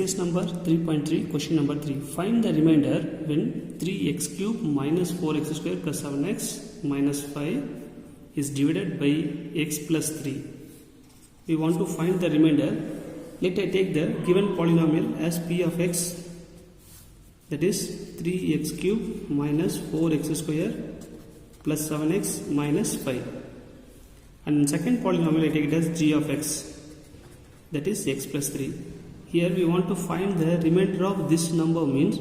Exercise number 3.3, question number 3. Find the remainder when 3x cube minus 4x square plus 7x minus 5 is divided by x plus 3. We want to find the remainder. Let I take the given polynomial as p of x, that is 3x cube minus 4x square plus 7x minus 5. And second polynomial I take it as g of x, that is x plus 3. Here we want to find the remainder of this number, means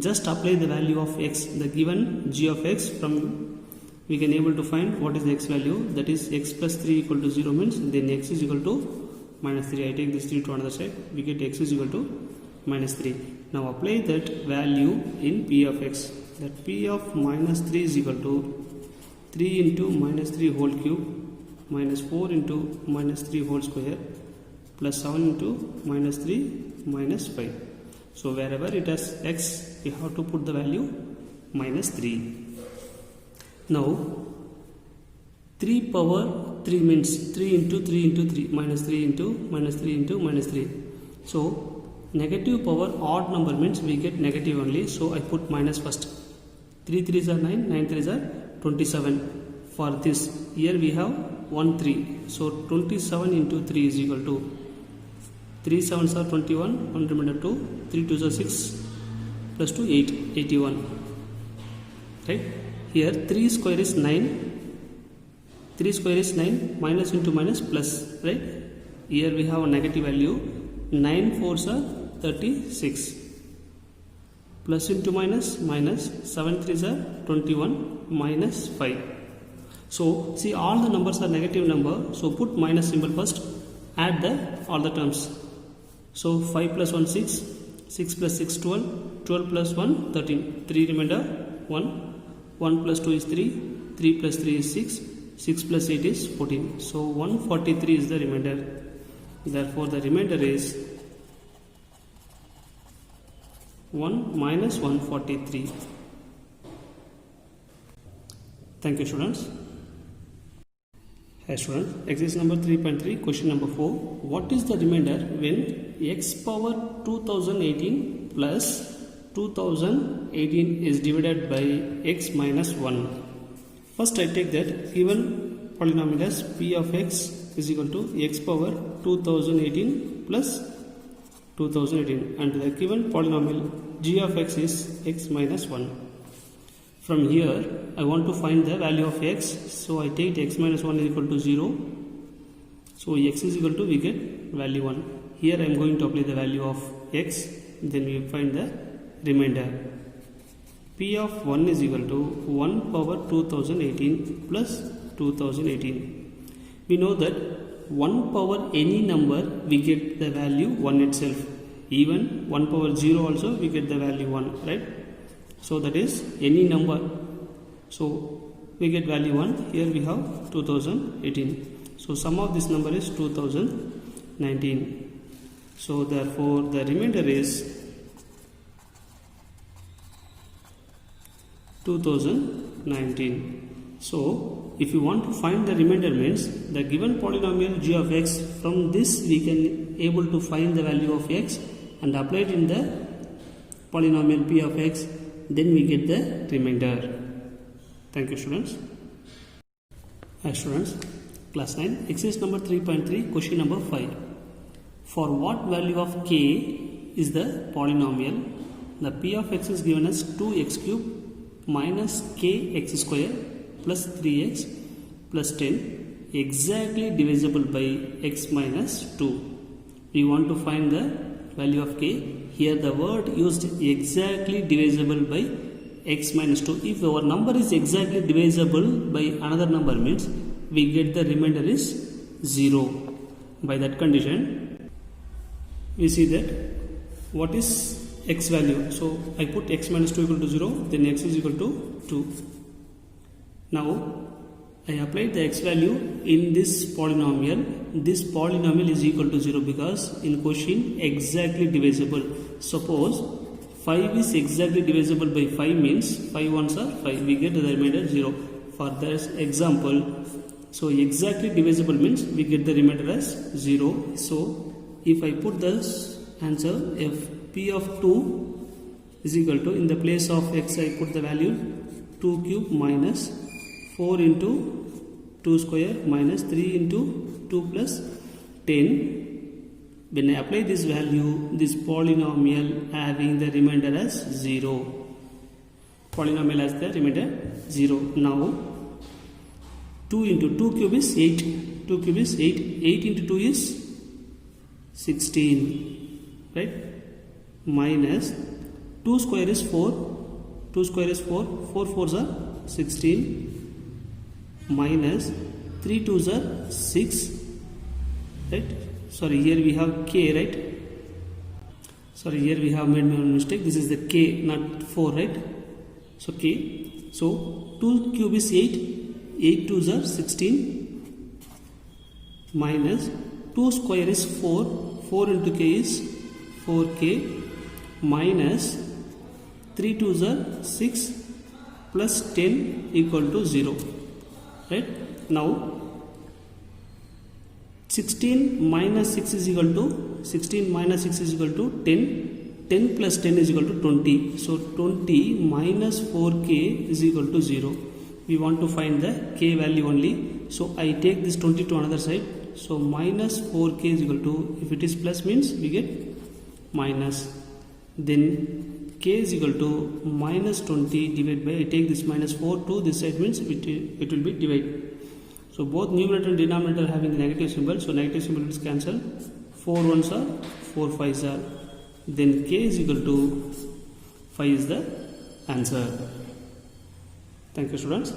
just apply the value of x, the given g of x, from we can able to find what is the x value, that is x plus 3 equal to 0 means then x is equal to minus 3. I take this 3 to another side, we get x is equal to minus 3. Now apply that value in p of x, that p of minus 3 is equal to 3 into minus 3 whole cube minus 4 into minus 3 whole square plus 7 into minus 3 minus 5. So wherever it has x, we have to put the value minus 3. Now 3 power 3 means 3 into 3 into 3 minus 3 into minus 3 into minus 3. So negative power odd number means we get negative only. So I put minus first. 3 3s are 9, 9 3s are 27. For this here we have 1 3. So 27 into 3 is equal to 3 7s are 21, 1 remainder 2, 3 2s are 6 plus 2 8, 81. Right? Here 3 square is 9, 3 square is 9, minus into minus plus, right? Here we have a negative value, 9 4s are 36, plus into minus, minus, 7 3s are 21, minus 5. So see, all the numbers are negative number, so put minus symbol first, add all the terms. So 5 plus 1 6, 6 plus 6 12, 12 plus 1 13, 3 remainder 1, 1 plus 2 is 3, 3 plus 3 is 6, 6 plus 8 is 14. So 143 is the remainder. Therefore the remainder is 1 minus 143. Thank you, students. Hi students, exercise number 3.3, question number 4. What is the remainder when x power 2018 plus 2018 is divided by x minus 1? First I take that given polynomial as p of x is equal to x power 2018 plus 2018, and the given polynomial g of x is x minus 1. From here I want to find the value of x, so I take x minus 1 is equal to 0. So x is equal to, we get value 1. Here I am going to apply the value of x, then we find the remainder. P of 1 is equal to 1 power 2018 plus 2018. We know that 1 power any number we get the value 1 itself. Even 1 power 0 also we get the value 1, right? So that is any number. So we get value 1. Here we have 2018. So sum of this number is 2019. So therefore the remainder is 2019. So if you want to find the remainder means the given polynomial g of x, from this we can able to find the value of x and apply it in the polynomial p of x, then we get the remainder. Thank you, students. Hi students, class 9, exercise number 3.3, question number 5. For what value of k is the polynomial? The p of x is given as 2x cube minus kx square plus 3x plus 10 exactly divisible by x minus 2. We want to find the value of k. Here the word used exactly divisible by x minus 2. If our number is exactly divisible by another number means we get the remainder is 0. By that condition we see that what is x value. So I put x minus 2 equal to 0, then x is equal to 2. Now I applied the x value in this polynomial. This polynomial is equal to 0 because in question exactly divisible. Suppose 5 is exactly divisible by 5 means 5 ones are 5. We get the remainder 0. For this example, so exactly divisible means we get the remainder as 0. So if I put this answer f. P of 2 is equal to, in the place of x I put the value 2 cube minus 4 into 2 square minus 3 into 2 plus 10. When I apply this value, this polynomial having the remainder as 0. Polynomial has the remainder 0. Now 2 into 2 cube is 8. 2 cube is 8. 8 into 2 is 16. Right? Minus 2 square is 4. 2 square is 4. 4 fours are 16. Minus 3 twos are 6. Right? Sorry, here we have k, right? Sorry, here we have made one mistake. This is the k, not 4, right? So k. So 2 cube is 8. 8 twos are 16. Minus 2 square is 4. 4 into k is 4k. Minus 3 twos are 6 plus 10 equal to 0. Right? Now 16 minus 6 is equal to 10. 10 plus 10 is equal to 20. So 20 minus 4k is equal to 0. We want to find the k value only. So I take this 20 to another side. So minus 4k is equal to, if it is plus means we get minus. Then k is equal to minus 20 divided by, I take this minus 4 to this side means it will be divided. So both numerator and denominator having the negative symbol. So negative symbol is cancelled. 4 ones are, 4 5s are. Then k is equal to 5 is the answer. Thank you, students.